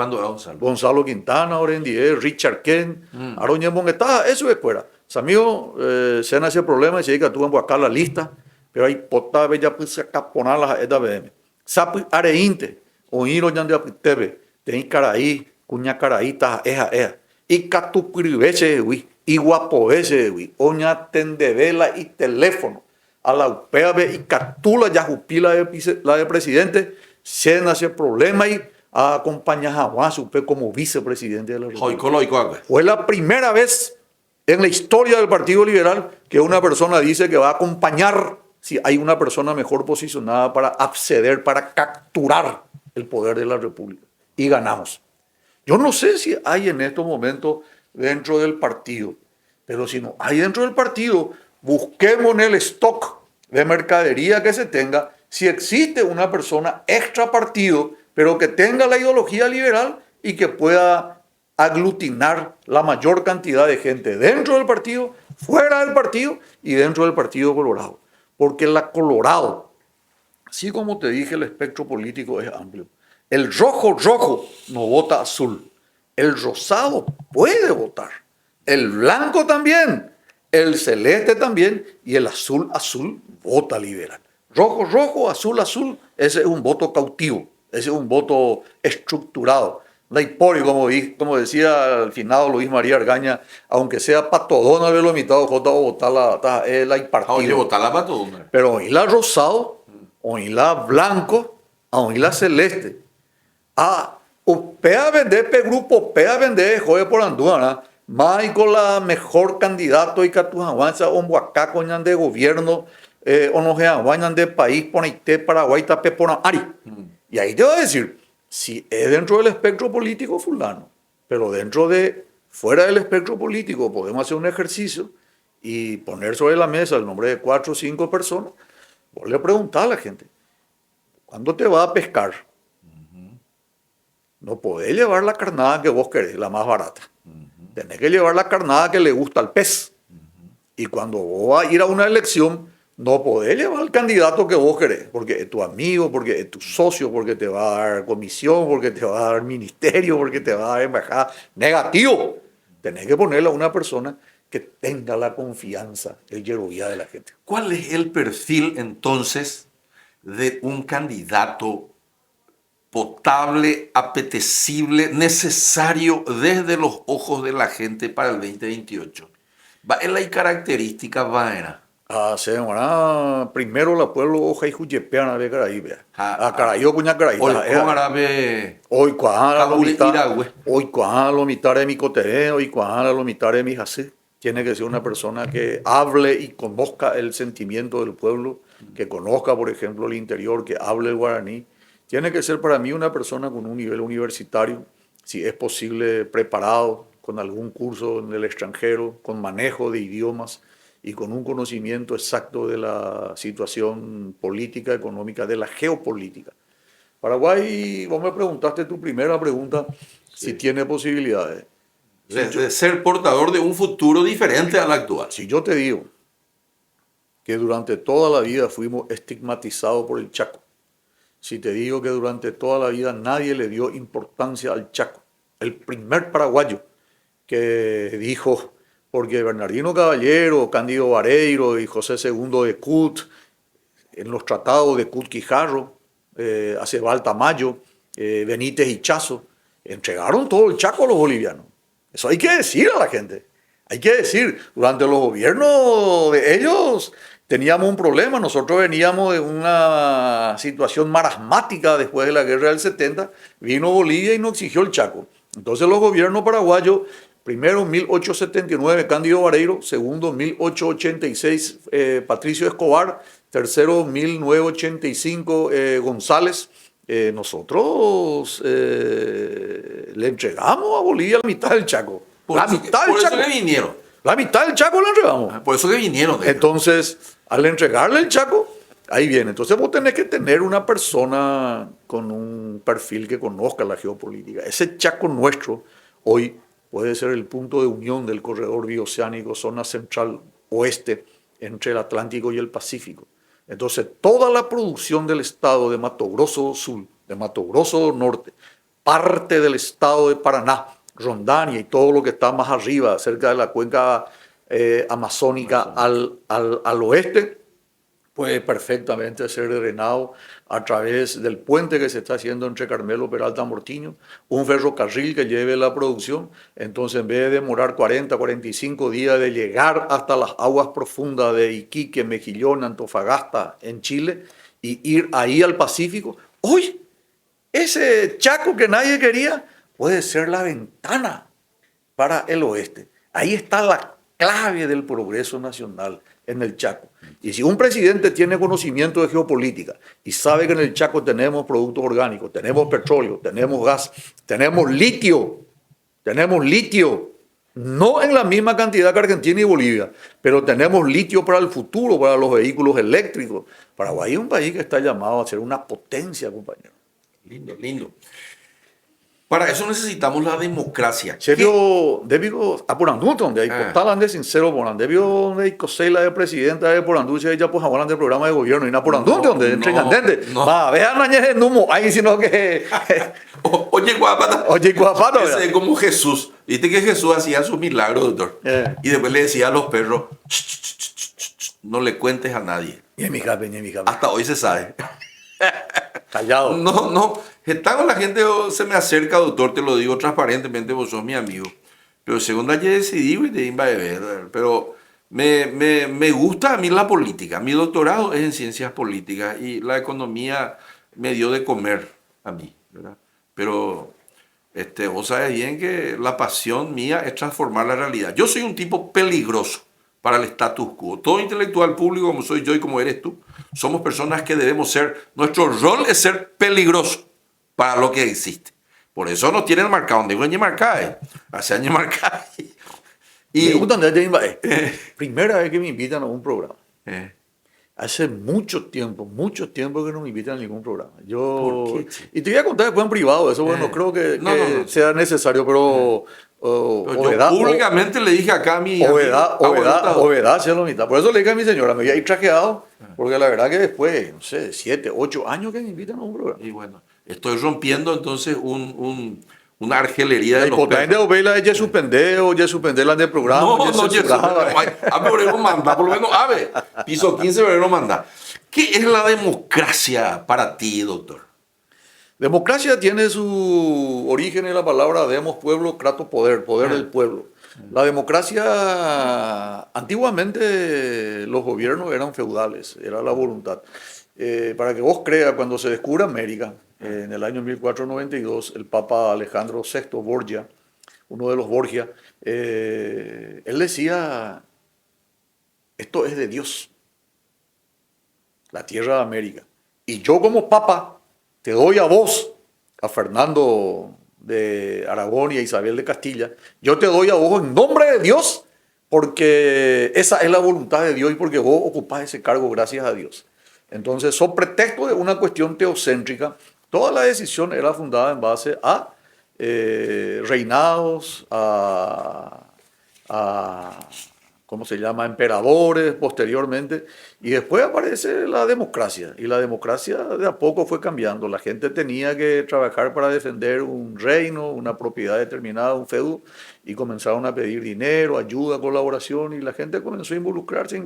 Gonzalo Quintana, Orendive, Richard Ken, Aroña Monguetá, eso es fuera. Samío, se nace problema, se dice que tuvo acá la lista, pero hay potas bella pues caponar las esta BM. Sapi areinte, oíro ya de apitebe, ten caraí, cuña caraíta, eja. Y catupiribeche, y guapobeche, oña tendevela y teléfono. A la UPEAB y catula ya jupila la de presidente. Se nace problema y acompaña a Juan Supe como vicepresidente de la República. Fue la primera vez en la historia del Partido Liberal que una persona dice que va a acompañar si hay una persona mejor posicionada para acceder, para capturar el poder de la República. Y ganamos. Yo no sé si hay en estos momentos dentro del partido, pero si no hay dentro del partido, busquemos en el stock de mercadería que se tenga. Si existe una persona extra partido, pero que tenga la ideología liberal y que pueda aglutinar la mayor cantidad de gente dentro del partido, fuera del partido y dentro del Partido Colorado. Porque la Colorado, así como te dije, el espectro político es amplio. El rojo no vota azul. El rosado puede votar. El blanco también. El celeste también. Y el azul vota liberal. Rojo, azul, ese es un voto cautivo. Ese es un voto estructurado. No hay por, como decía al final Luis María Argaña, aunque sea patodona de lo mitad, J o votar la partido. Oye, votar la patodona. Pero oíla rosado, oíla blanco, oíla celeste. Upea vender pe grupo, upea vender joder por Andúana, más con la mejor candidato y catujaguanza o muacá coñan de gobierno, o no se de país, poneite Paraguay, tape por Ari. Y ahí te voy a decir, si es dentro del espectro político fulano, pero fuera del espectro político podemos hacer un ejercicio y poner sobre la mesa el nombre de 4 o 5 personas, vos le preguntás a la gente, ¿cuándo te vas a pescar? No podés llevar la carnada que vos querés, la más barata. Tenés que llevar la carnada que le gusta al pez. Y cuando vos vas a ir a una elección, no podés llevar al candidato que vos querés, porque es tu amigo, porque es tu socio, porque te va a dar comisión, porque te va a dar ministerio, porque te va a dar embajada. Negativo. Tenés que ponerle a una persona que tenga la confianza, el yerovía de la gente. ¿Cuál es el perfil entonces de un candidato potable, apetecible, necesario desde los ojos de la gente para el 2028? ¿En la característica vaina? Primero la pueblo hoja y juyepeana de Caraí, Caraío cuña Caraí. Hoy con árabe. Hoy cuajana lo mitad de mi coteré, hoy cuajana lo mitad de mi jacé. Tiene que ser una persona que hable y conozca el sentimiento del pueblo, que conozca, por ejemplo, el interior, que hable el guaraní. Tiene que ser para mí una persona con un nivel universitario, si es posible preparado, con algún curso en el extranjero, con manejo de idiomas y con un conocimiento exacto de la situación política, económica, de la geopolítica. Paraguay, vos me preguntaste tu primera pregunta, si tiene posibilidades. De ser portador de un futuro diferente al actual. Si yo te digo que durante toda la vida fuimos estigmatizados por el Chaco, si te digo que durante toda la vida nadie le dio importancia al Chaco, el primer paraguayo que dijo, porque Bernardino Caballero, Cándido Vareiro y José II de Cut, en los tratados de Cut-Quijarro, Acebal Tamayo, Benítez y Chazo, entregaron todo el Chaco a los bolivianos. Eso hay que decir a la gente. Hay que decir, durante los gobiernos de ellos teníamos un problema. Nosotros veníamos de una situación marasmática después de la guerra del 70. Vino Bolivia y nos exigió el Chaco. Entonces los gobiernos paraguayos, primero 1879 Cándido Vareiro, segundo 1886 Patricio Escobar, tercero 1985 González. Nosotros le entregamos a Bolivia la mitad del Chaco. Por eso que vinieron. La mitad del Chaco le entregamos. Por eso que vinieron. Entonces, al entregarle el Chaco, ahí viene. Entonces vos tenés que tener una persona con un perfil que conozca la geopolítica. Ese Chaco nuestro hoy puede ser el punto de unión del corredor bioceánico, zona central oeste, entre el Atlántico y el Pacífico. Entonces, toda la producción del estado de Mato Grosso Sur, de Mato Grosso Norte, parte del estado de Paraná, Rondania y todo lo que está más arriba, cerca de la cuenca amazónica al oeste, puede perfectamente ser drenado a través del puente que se está haciendo entre Carmelo Peralta y Mortiño, un ferrocarril que lleve la producción. Entonces, en vez de demorar 40, 45 días de llegar hasta las aguas profundas de Iquique, Mejillón, Antofagasta, en Chile, y ir ahí al Pacífico, hoy ese Chaco que nadie quería puede ser la ventana para el oeste. Ahí está la clave del progreso nacional, en el Chaco. Y si un presidente tiene conocimiento de geopolítica y sabe que en el Chaco tenemos productos orgánicos, tenemos petróleo, tenemos gas, tenemos litio, no en la misma cantidad que Argentina y Bolivia, pero tenemos litio para el futuro, para los vehículos eléctricos. Paraguay es un país que está llamado a ser una potencia, compañero. Lindo, lindo. Para eso necesitamos la democracia. Serio, debido a Porandú, donde hay portal de sincero Porandú, debido donde hay cosela de presidenta de Porandú, si ella pues hablan del programa de gobierno y na Porandú, donde entregandente. Va, vean añeje numo, ahí sino que Oye, guapata. Oye, guapata. Es como Jesús. Viste que Jesús hacía sus milagros, doctor. Y después le decía a los perros, no le cuentes a nadie. Ni en mi jape. Hasta hoy se sabe. Callado. No. Getago la gente se me acerca, doctor, te lo digo transparentemente, vos sos mi amigo. Pero según ya decidí, y te iba a ver, pero me gusta a mí la política. Mi doctorado es en ciencias políticas y la economía me dio de comer a mí, ¿verdad? Pero vos sabes bien que la pasión mía es transformar la realidad. Yo soy un tipo peligroso para el status quo. Todo intelectual público como soy yo y como eres tú, somos personas que debemos ser, nuestro rol es ser peligroso para lo que existe. Por eso nos tienen marcado, donde años marcado, hace años marcado. Me Y, gusta primera vez que me invitan a un programa. eh, Hace mucho tiempo que no me invitan a ningún programa. ¿Por qué, che? Y te voy a contar después en privado, eso bueno, creo No, no, no. sea necesario, pero Pero yo públicamente le dije acá a mi amigo, Ovedad, sea la mitad. Por eso le dije a mi señora, me voy a ir trajeado, porque la verdad que después, no sé, 7, 8 años que me invitan a un programa. y bueno, estoy rompiendo entonces una argelería de La los importante perros. es verla, ya suspender la del programa, No, ya no, censurada. a Obrero manda, por lo menos, ave, piso 15 Obrero manda. ¿Qué es la democracia para ti, doctor? Democracia tiene su origen en la palabra demos, pueblo, kratos, poder, poder del pueblo. La democracia, antiguamente los gobiernos eran feudales, era la voluntad. Para que vos creas, cuando se descubre América, en el año 1492, el Papa Alejandro VI Borgia, uno de los Borgia, él decía, esto es de Dios, la tierra de América. Y yo como Papa te doy a vos, a Fernando de Aragón y a Isabel de Castilla, yo te doy a vos en nombre de Dios, porque esa es la voluntad de Dios y porque vos ocupás ese cargo gracias a Dios. Entonces, son pretexto de una cuestión teocéntrica. Toda la decisión era fundada en base a reinados, a ¿cómo se llama?, emperadores posteriormente, y después aparece la democracia, y la democracia de a poco fue cambiando. La gente tenía que trabajar para defender un reino, una propiedad determinada, un feudo, y comenzaron a pedir dinero, ayuda, colaboración, y la gente comenzó a involucrarse,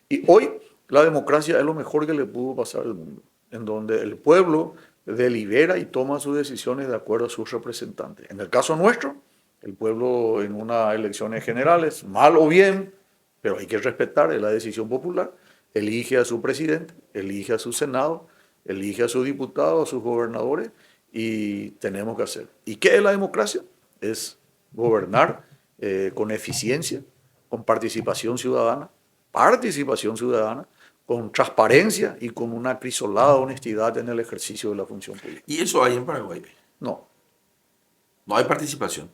y hoy la democracia es lo mejor que le pudo pasar al mundo, en donde el pueblo delibera y toma sus decisiones de acuerdo a sus representantes. En el caso nuestro, el pueblo en unas elecciones generales, mal o bien, pero hay que respetar, es la decisión popular, elige a su presidente, elige a su senado, elige a sus diputados, a sus gobernadores, y tenemos que hacer. ¿Y qué es la democracia? Es gobernar con eficiencia, con participación ciudadana, con transparencia y con una acrisolada honestidad en el ejercicio de la función pública. Y eso hay en Paraguay. No. No hay participación.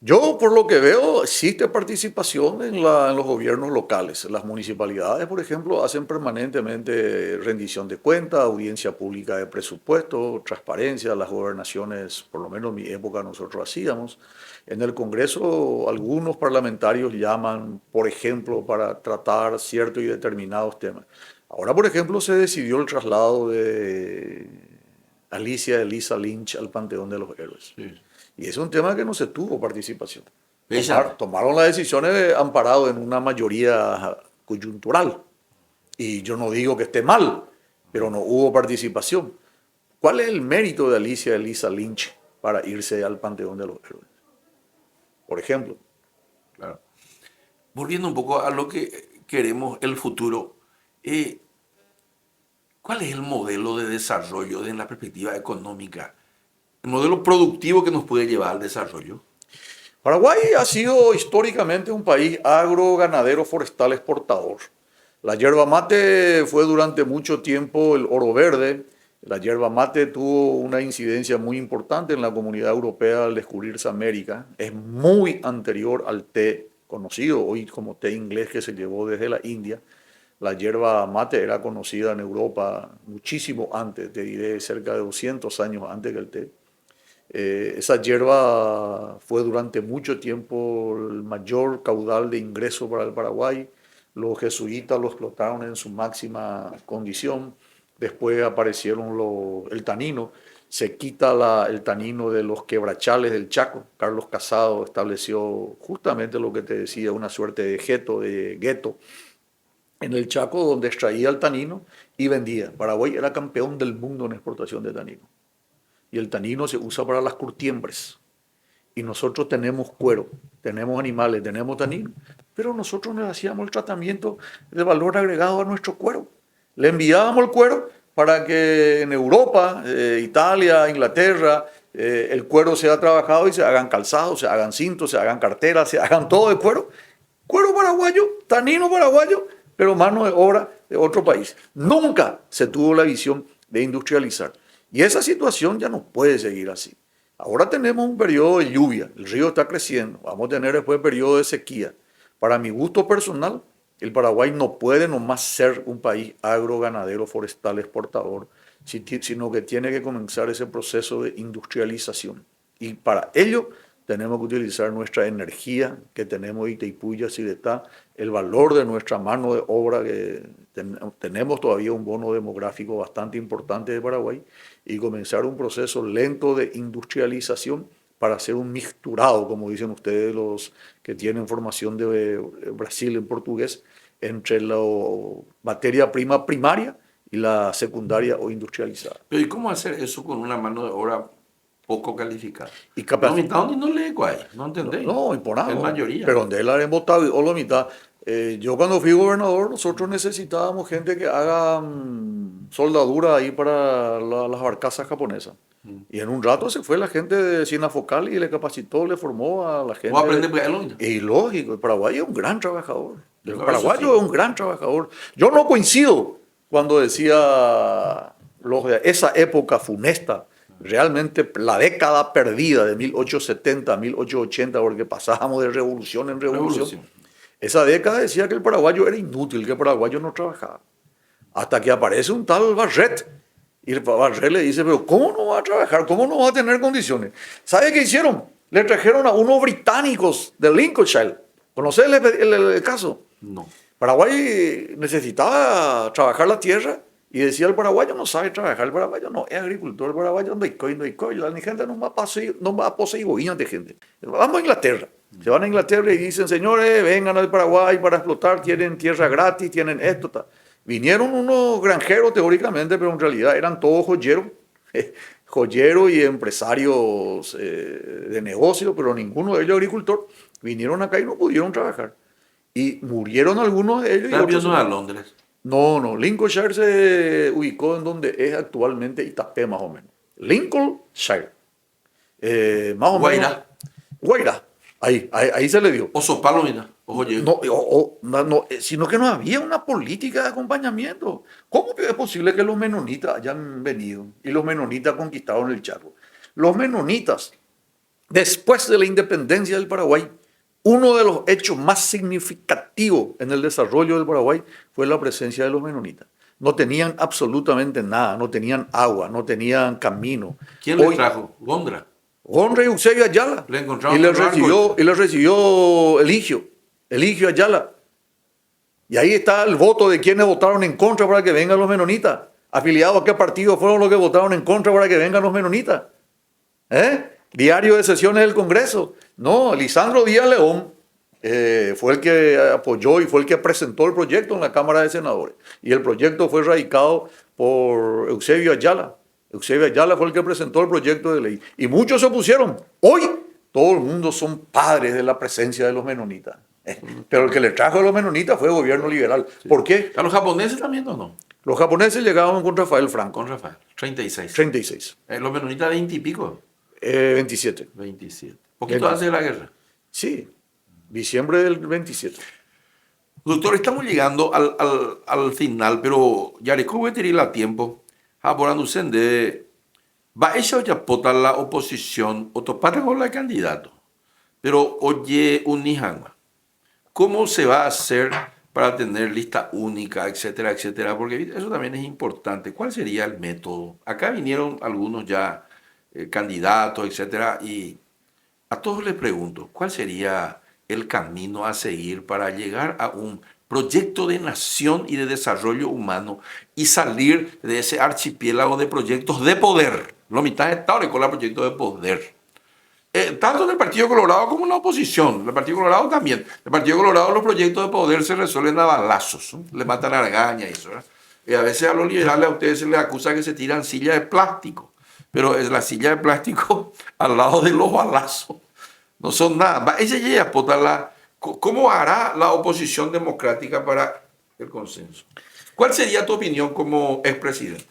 Yo, por lo que veo, existe participación en los gobiernos locales. Las municipalidades, por ejemplo, hacen permanentemente rendición de cuentas, audiencia pública de presupuesto, transparencia. Las gobernaciones, por lo menos en mi época, nosotros hacíamos. En el Congreso, algunos parlamentarios llaman, por ejemplo, para tratar ciertos y determinados temas. Ahora, por ejemplo, se decidió el traslado de Alicia Elisa Lynch al Panteón de los Héroes. Sí. Y es un tema que no se tuvo participación. Ella, Tomaron las decisiones amparado en una mayoría coyuntural. Y yo no digo que esté mal, pero no hubo participación. ¿Cuál es el mérito de Alicia Elisa Lynch para irse al Panteón de los Héroes? Por ejemplo. claro. Volviendo un poco a lo que queremos, el futuro, ¿cuál es el modelo de desarrollo desde la perspectiva económica? El modelo productivo que nos puede llevar al desarrollo. Paraguay ha sido históricamente un país agro, ganadero, forestal, exportador. La yerba mate fue durante mucho tiempo el oro verde. La yerba mate tuvo una incidencia muy importante en la comunidad europea al descubrirse América. Es muy anterior al té conocido hoy como té inglés que se llevó desde la India. La yerba mate era conocida en Europa muchísimo antes, te diré cerca de 200 años antes que el té. Esa hierba fue durante mucho tiempo el mayor caudal de ingreso para el Paraguay. Los jesuitas lo explotaron en su máxima condición. Después aparecieron el tanino. Se quita el tanino de los quebrachales del Chaco. Carlos Casado estableció justamente lo que te decía, una suerte de gueto en el Chaco, donde extraía el tanino y vendía. Paraguay era campeón del mundo en exportación de tanino. Y el tanino se usa para las curtiembres. Y nosotros tenemos cuero, tenemos animales, tenemos tanino, pero nosotros le hacíamos el tratamiento de valor agregado a nuestro cuero. Le enviábamos el cuero para que en Europa, Italia, Inglaterra, el cuero sea trabajado y se hagan calzados, se hagan cintos, se hagan carteras, se hagan todo de cuero. Cuero paraguayo, tanino paraguayo, pero mano de obra de otro país. Nunca se tuvo la visión de industrializar. Y esa situación ya no puede seguir así. Ahora tenemos un periodo de lluvia, el río está creciendo, vamos a tener después periodo de sequía. Para mi gusto personal, el Paraguay no puede nomás ser un país agroganadero, forestal, exportador, sino que tiene que comenzar ese proceso de industrialización. Y para ello tenemos que utilizar nuestra energía que tenemos de Itaipuya, Ciretá, el valor de nuestra mano de obra, que tenemos todavía un bono demográfico bastante importante de Paraguay, y comenzar un proceso lento de industrialización para hacer un mixturado, como dicen ustedes los que tienen formación de Brasil en portugués, entre la materia prima primaria y la secundaria o industrializada. Pero ¿y cómo hacer eso con una mano de obra poco calificada? Y capaz, No, mitad no le cuay, no entendéis. no, y por nada. En mayoría. Pero donde él haremos o la mitad. Yo cuando fui gobernador, nosotros necesitábamos gente que haga soldadura ahí para las barcazas japonesas. Y en un rato se fue la gente de Sinafocal y le capacitó, le formó a la gente. ¿Vos aprendés pues, el Y lógico, el paraguayo es un gran trabajador. El Eso paraguayo sí. es un gran trabajador. Yo no coincido cuando decía esa época funesta, realmente la década perdida de 1870 a 1880, porque pasábamos de revolución en revolución. Esa década decía que el paraguayo era inútil, que el paraguayo no trabajaba. Hasta que aparece un tal Barret. Y el Barret le dice, pero ¿cómo no va a trabajar? ¿Cómo no va a tener condiciones? ¿Sabe qué hicieron? Le trajeron a unos británicos de Lincolnshire. ¿Conocés el caso? No. Paraguay necesitaba trabajar la tierra y decía el paraguayo no sabe trabajar, el paraguayo no es agricultor, el paraguayo no hay coi, la gente no va a poseer de gente. Vamos a Inglaterra. Se van a Inglaterra y dicen, señores, vengan al Paraguay para explotar, tienen tierra gratis, tienen esto, tal. Vinieron unos granjeros teóricamente, pero en realidad eran todos joyeros y empresarios de negocio, pero ninguno de ellos agricultor. Vinieron acá y no pudieron trabajar. Y murieron algunos de ellos. ¿Estás viendo a Londres? No, Lincolnshire se ubicó en donde es actualmente Itapé, más o menos. Lincolnshire. Más o Guairá. menos. Guairá. Ahí se le dio. O Sopalo, mira. Oye. No, sino que no había una política de acompañamiento. ¿Cómo es posible que los menonitas hayan venido y los menonitas conquistaron el Chaco? Los menonitas, después de la independencia del Paraguay, uno de los hechos más significativos en el desarrollo del Paraguay fue la presencia de los menonitas. No tenían absolutamente nada, no tenían agua, no tenían camino. ¿Quién les trajo? Gondra. Gondra y Eusebio Ayala. Le encontraron y le recibió Eligio Ayala. Y ahí está el voto de quienes votaron en contra para que vengan los menonitas. ¿Afiliados a qué partido fueron los que votaron en contra para que vengan los menonitas? Diario de sesiones del Congreso. No, Lisandro Díaz León fue el que apoyó y fue el que presentó el proyecto en la Cámara de Senadores. Y el proyecto fue radicado por Eusebio Ayala. Eusebio Ayala fue el que presentó el proyecto de ley. Y muchos se opusieron. Hoy todo el mundo son padres de la presencia de los menonitas. Pero el que le trajo a los menonitas fue el gobierno liberal. Sí. ¿Por qué? ¿A los japoneses también o no? Los japoneses llegaban con Rafael Franco. Con Rafael. 36. 36. Los menonitas 20 y pico. 27. 27. Poquito antes de la guerra. Sí, diciembre del 27. Doctor, estamos llegando al final, pero Yareco voy a tener a tiempo. Ahora de va a ya pota la oposición o topar con la candidato. Pero oye, un nihanga. ¿Cómo se va a hacer para tener lista única, etcétera, etcétera? Porque eso también es importante. ¿Cuál sería el método? Acá vinieron algunos ya candidatos, etcétera, y a todos les pregunto, ¿cuál sería el camino a seguir para llegar a un proyecto de nación y de desarrollo humano y salir de ese archipiélago de proyectos de poder? La mitad de Estado con el proyecto de poder. tanto en el Partido Colorado como en la oposición. El Partido Colorado también. El Partido Colorado los proyectos de poder se resuelven a balazos, ¿no? Le matan a argaña y eso, ¿verdad? Y a veces a los liberales a ustedes se les acusa que se tiran sillas de plástico, pero es la silla de plástico al lado de los balazos. No son nada. ¿Cómo hará la oposición democrática para el consenso? ¿Cuál sería tu opinión como expresidente?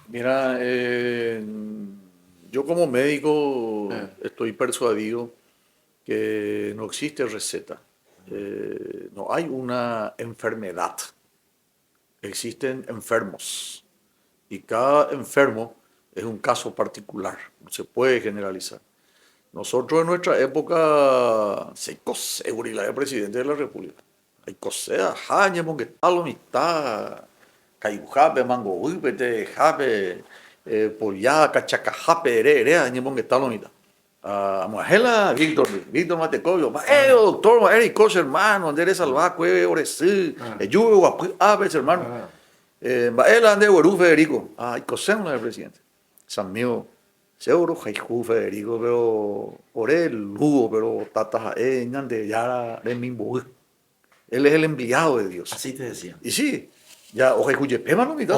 Mira, yo como médico estoy persuadido que no existe receta. No hay una enfermedad. Existen enfermos. Y cada enfermo es un caso particular. No se puede generalizar. Nosotros en nuestra época, se cosé, la de presidente de la República. Hay cosea, jañe, porque tal o mitad, cayujape, mango, uipete, jape, pollá, cachacajape, ere, añe, porque tal o mitad. Muajela, Víctor Matecobio, doctor, Eric Cos, hermano, Andrés Salvacue, Oresí, Yugo, Guapu, Aves, hermano. Baela, Ande, Guerú, Federico. Ay, cosemos la del presidente. San mío. Seguro Jaijú Federico, pero por él, Lugo, pero Tata, Ñande, Yara, Remimbo. Él es el enviado de Dios. Así te decía. Y sí, ya, o Jayepema no mitad.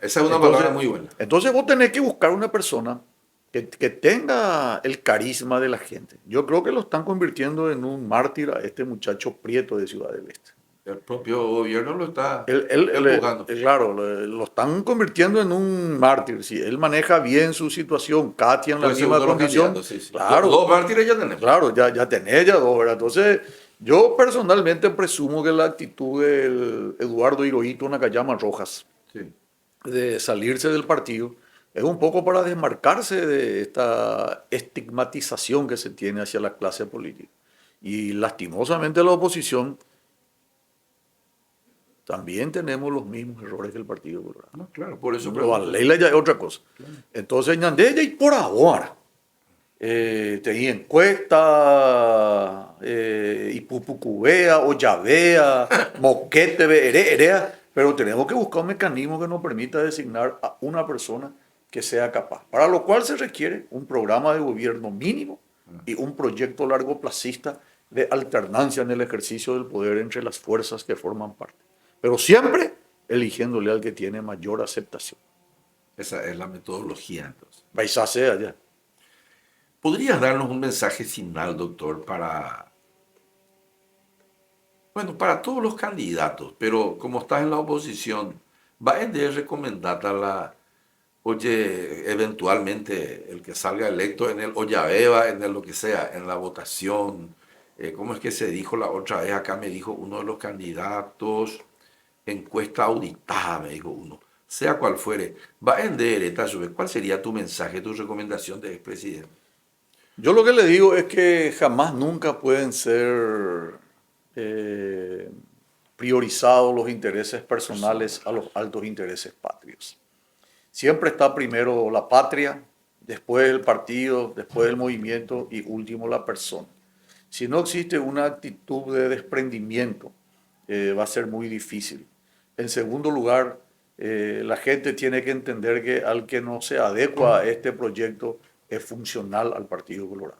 Esa es una palabra muy buena. Entonces vos tenés que buscar una persona que tenga el carisma de la gente. Yo creo que lo están convirtiendo en un mártir a este muchacho Prieto de Ciudad del Este. El propio gobierno lo está empujando. Claro, lo están convirtiendo en un mártir. Si él maneja bien su situación, Katia en la misma condición. Sí. Claro, dos mártires ya tenemos. Claro, ya tenés ya dos, ¿verdad? Entonces, yo personalmente presumo que la actitud del Eduardo Hirohito Nakayama Rojas de salirse del partido es un poco para desmarcarse de esta estigmatización que se tiene hacia la clase política. Y lastimosamente la oposición también tenemos los mismos errores que el Partido Colorado. No, claro, por eso. Pero Leila ya es otra cosa. Claro. Entonces, Ñandella y por ahora, tenía encuesta, y Pupucubea, Ollavea, Moquete, Erea, pero tenemos que buscar un mecanismo que nos permita designar a una persona que sea capaz. Para lo cual se requiere un programa de gobierno mínimo y un proyecto largoplacista de alternancia en el ejercicio del poder entre las fuerzas que forman parte. Pero siempre eligiéndole al que tiene mayor aceptación. Esa es la metodología, entonces. Paisase allá. ¿Podrías darnos un mensaje final, doctor, para todos los candidatos, pero como estás en la oposición, va a recomendar eventualmente el que salga electo en el Ollaveva, en el lo que sea, en la votación? ¿Cómo es que se dijo la otra vez? Acá me dijo uno de los candidatos, encuesta auditada, me dijo uno. Sea cual fuere, ¿cuál sería tu mensaje, tu recomendación de expresidente? Yo lo que le digo es que jamás, nunca pueden ser priorizados los intereses personales a los altos intereses patrios. Siempre está primero la patria, después el partido, después el movimiento y último la persona. Si no existe una actitud de desprendimiento, va a ser muy difícil. En segundo lugar, la gente tiene que entender que al que no se adecua a este proyecto es funcional al Partido Colorado.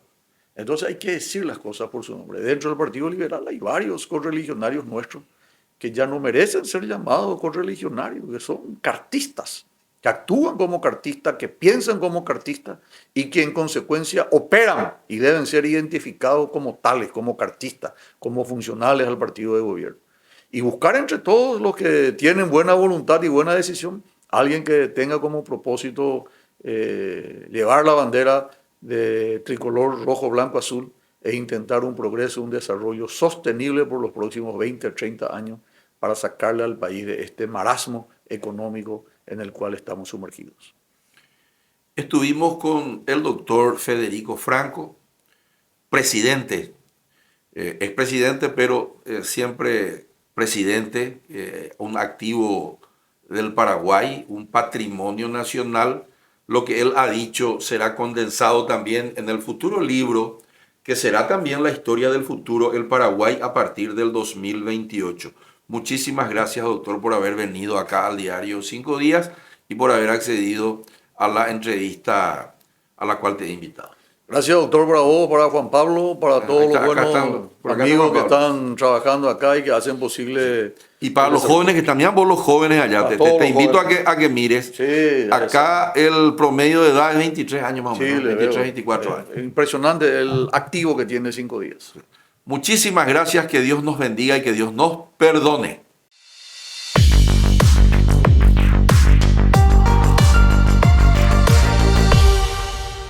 Entonces hay que decir las cosas por su nombre. Dentro del Partido Liberal hay varios correligionarios nuestros que ya no merecen ser llamados correligionarios, que son cartistas, que actúan como cartistas, que piensan como cartistas y que en consecuencia operan y deben ser identificados como tales, como cartistas, como funcionales al partido de gobierno. Y buscar entre todos los que tienen buena voluntad y buena decisión, alguien que tenga como propósito llevar la bandera de tricolor rojo, blanco, azul e intentar un progreso, un desarrollo sostenible por los próximos 20, 30 años para sacarle al país de este marasmo económico en el cual estamos sumergidos. Estuvimos con el doctor Federico Franco, presidente, expresidente, pero siempre presidente, un activo del Paraguay, un patrimonio nacional. Lo que él ha dicho será condensado también en el futuro libro, que será también la historia del futuro, el Paraguay a partir del 2028. Muchísimas gracias, doctor, por haber venido acá al diario 5 Días y por haber accedido a la entrevista a la cual te he invitado. Gracias, doctor, para vos, para Juan Pablo, para todos los acá buenos están, por acá amigos que están, Pablo. están trabajando acá y que hacen posible. Y para los jóvenes que también, vos los jóvenes allá, Para te todos los invito jóvenes. a que mires. Sí, Acá el promedio de edad es 23 años más o sí, menos, le 23, veo. 24 años. Impresionante el activo que tiene 5 días. Muchísimas gracias, que Dios nos bendiga y que Dios nos perdone.